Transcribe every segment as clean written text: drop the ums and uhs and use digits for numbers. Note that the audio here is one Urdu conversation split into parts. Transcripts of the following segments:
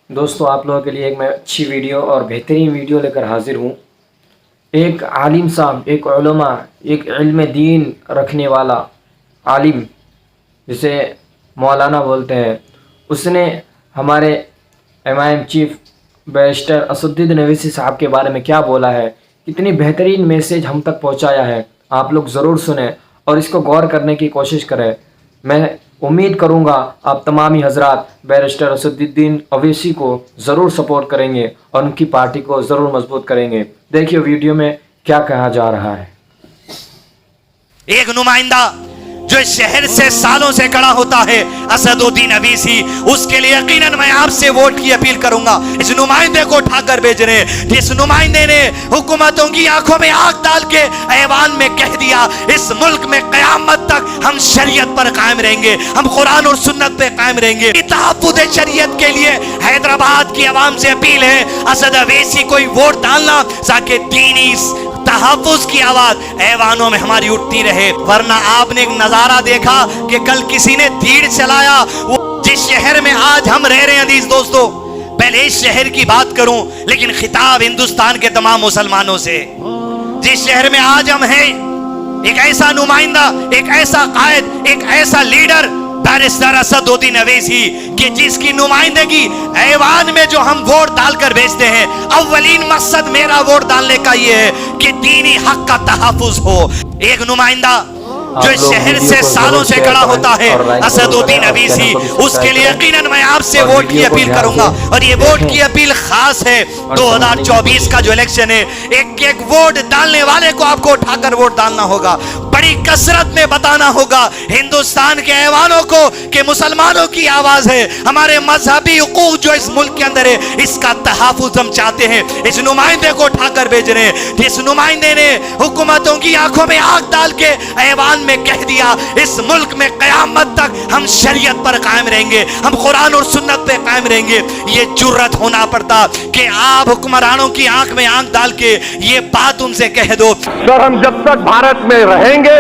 دوستو آپ لوگوں کے لیے ایک میں اچھی ویڈیو اور بہترین ویڈیو لے کر حاضر ہوں۔ ایک عالم صاحب، ایک علماء، ایک علم دین رکھنے والا عالم جسے مولانا بولتے ہیں، اس نے ہمارے امام چیف بیرسٹر اسدالدین اویسی صاحب کے بارے میں کیا بولا ہے، کتنی بہترین میسیج ہم تک پہنچایا ہے۔ آپ لوگ ضرور سنیں اور اس کو غور کرنے کی کوشش کریں۔ میں امید کروں گا آپ تمامی حضرات بیرسٹر اسدالدین اویسی کو ضرور سپورٹ کریں گے اور ان کی پارٹی کو ضرور مضبوط کریں گے۔ دیکھیے ویڈیو میں کیا کہا جا رہا ہے۔ ایک نمائندہ جو اس شہر سے سالوں سے کھڑا ہوتا ہے، اسدالدین اویسی، اس کے لیے یقیناً میں آپ سے ووٹ کی اپیل کروں گا۔ اس نمائندے کو اٹھا کر بھیجنے، جس نمائندے نے حکومتوں کی آنکھوں میں آگ ڈال کے ایوان میں کہہ دیا اس ملک میں قیامت تک ہم شریعت پر قائم رہیں گے، ہم قرآن اور سنت پہ قائم رہیں گے۔ تحفظ شریعت کے لیے حیدرآباد کی عوام سے اپیل ہے، اسد اویسی کو ووٹ ڈالنا تاکہ دینی تحفظ کی آواز ایوانوں میں ہماری اٹھتی رہے۔ ورنہ آپ نے ایک نظارہ دیکھا کہ کل کسی نے تیر چلایا، جس شہر میں آج ہم رہ رہے ہیں عزیز دوستو، پہلے اس شہر کی بات کروں لیکن خطاب ہندوستان کے تمام مسلمانوں سے، جس شہر میں آج ہم ہیں، ایک ایسا نمائندہ، ایک ایسا قائد، ایک ایسا لیڈر بیرسٹر اسدالدین اویسی کہ جس کی نمائندگی ایوان میں جو ہم ووٹ ڈال کر بھیجتے ہیں، اولین مقصد میرا ووٹ ڈالنے کا یہ ہے کہ دینی حق کا تحفظ ہو۔ ایک نمائندہ جو اس شہر سے سالوں سے کھڑا ہوتا ہے، اسدالدین اویسی، اس کے لیے یقیناً میں آپ سے ووٹ کی اپیل کروں گا۔ اور یہ ووٹ کی اپیل خاص ہے 2024 کا جو الیکشن ہے، ایک ایک ووٹ ڈالنے والے کو آپ کو اٹھا کر ووٹ ڈالنا ہوگا، بڑی کثرت میں بتانا ہوگا ہندوستان کے ایوانوں کو کہ مسلمانوں کی آواز ہے، ہمارے مذہبی حقوق جو اس ملک کے اندر ہے، اس کا تحفظ ہم چاہتے ہیں۔ اس نمائندے کو اٹھا کر بھیج رہے ہیں، جس نمائندے نے حکومتوں کی آنکھوں میں آگ ڈال کے ایوان میں کہہ دیا اس ملک میں قیامت تک ہم شریعت پر قائم رہیں گے، ہم قرآن اور سنت پہ قائم رہیں گے۔ یہ جرأت ہونا پڑتا کہ آپ حکمرانوں کی آنکھ میں آنکھ ڈال کے یہ بات ان سے کہہ دو۔ سر ہم جب تک بھارت میں رہیں گے،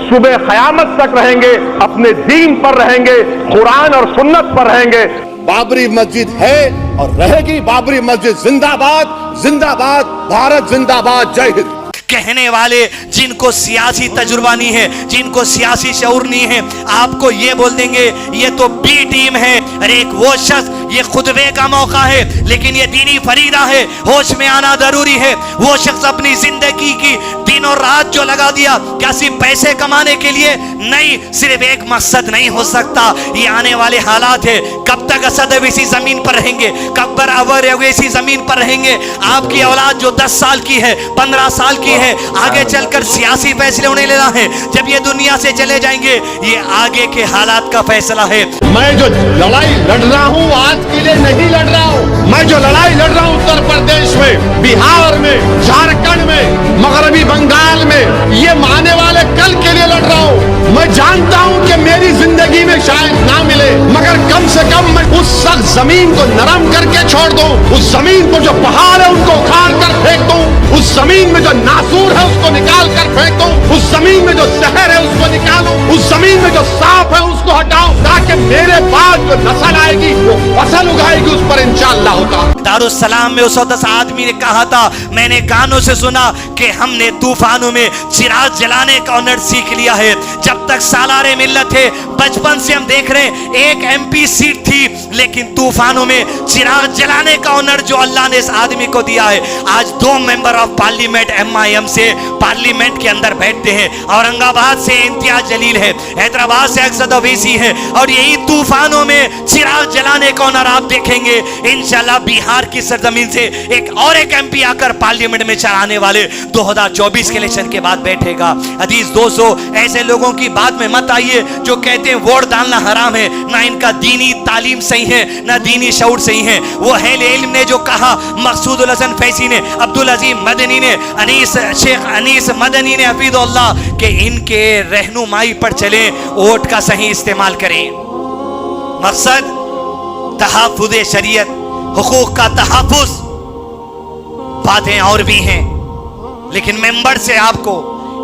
صبح قیامت تک رہیں گے، اپنے دین پر رہیں گے، قرآن اور سنت پر رہیں گے۔ بابری مسجد ہے اور رہے گی، بابری مسجد زندہ باد، زندہ باد، بھارت زندہ باد، جے ہند۔ کہنے والے جن کو سیاسی تجربہ نہیں ہے، جن کو سیاسی شعور نہیں ہے، آپ کو یہ بول دیں گے یہ تو بی ٹیم ہے۔ ارے ایک وہ شخص، یہ خطبے کا موقع ہے لیکن یہ دینی فریضہ ہے، ہوش میں آنا ضروری ہے۔ وہ شخص اپنی زندگی کی دن اور رات جو لگا دیا، کیا صرف پیسے کمانے کے لیے نہیں، صرف ایک مقصد نہیں ہو سکتا۔ یہ آنے والے حالات ہے، کب تک اسد اویسی زمین پر رہیں گے، کب برابر اویسی زمین پر رہیں گے۔ آپ کی اولاد جو 10 سال کی ہے، 15 سال کی ہے، آگے چل کر سیاسی فیصلے انہیں لینا ہے۔ جب یہ دنیا سے چلے جائیں گے، یہ آگے کے حالات کا فیصلہ ہے۔ میں جو لڑائی لڑ رہا ہوں آج کے لیے نہیں لڑ رہا ہوں، میں جو لڑائی لڑ رہا ہوں اتر پردیش میں، بہار میں، جھارکھنڈ میں، مغربی بنگال میں، یہ آنے والے کل کے لیے لڑ رہا ہوں۔ میں جانتا ہوں کہ میری زندگی میں شاید نہ ملے، مگر کم سے کم میں اس سخت زمین کو نرم کر کے چھوڑ دوں، اس زمین کو جو پہاڑ ہے ان کو اکھاڑ کر پھینک دوں، اس زمین میں جو ناسور ہے اس کو نکال کر پھینک دوں، اس زمین میں جو زہر ہے اس کو نکالوں، اس زمین میں جو سانپ ہے اس کو ہٹاؤں، تاکہ میرے بعد جو نسل آئے گی وہ فصل اگائے گی، اس پر انشاءاللہ ہوگا۔ دارالسلام میں اس وقت آدمی نے کہا تھا، میں نے کانوں سے سنا کہ ہم نے طوفانوں میں چراغ جلانے کا ہنر سیکھ لیا ہے۔ جب تک سالار ملت ہے، بچپن سے ہم دیکھ رہے ہیں ایک MP سیٹ تھی، لیکن طوفانوں میں چراغ جلانے کا ہنر جو اللہ نے اس آدمی کو دیا ہے۔ آج 2 ممبر آف پارلیمنٹ MIM سے پارلیمنٹ کے اندر بیٹھتے ہیں، اورنگ آباد سے امتیاز جلیل ہے، حیدرآباد سے اسد اویسی ہے، اور یہی طوفانوں میں چراغ جلانے کا ہنر آپ دیکھیں گے۔ انشاءاللہ بہار کی سرزمین سے ایک MP آ کر پارلیمنٹ میں چلانے والے 2024 کے الیکشن کے بعد بیٹھے گا۔ عزیز دوستو، ایسے لوگوں کی بات میں مت آئیے جو کہتے ہیں ووٹ ڈالنا حرام ہے، نہ ان کا دینی تعلیم صحیح ہے، نہ دینی شعور صحیح ہے۔ وہ اہل علم نے جو کہا، مقصود الحسن فیضی نے، عبدالعظیم مدنی نے، شیخ انیس مدنی نے، حفیظ اللہ، کہ ان کے رہنمائی پر چلیں، ووٹ کا صحیح استعمال کریں۔ مقصد تحفظ شریعت، حقوق کا تحفظ، باتیں اور بھی ہیں لیکن ممبر سے آپ کو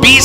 20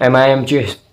MIM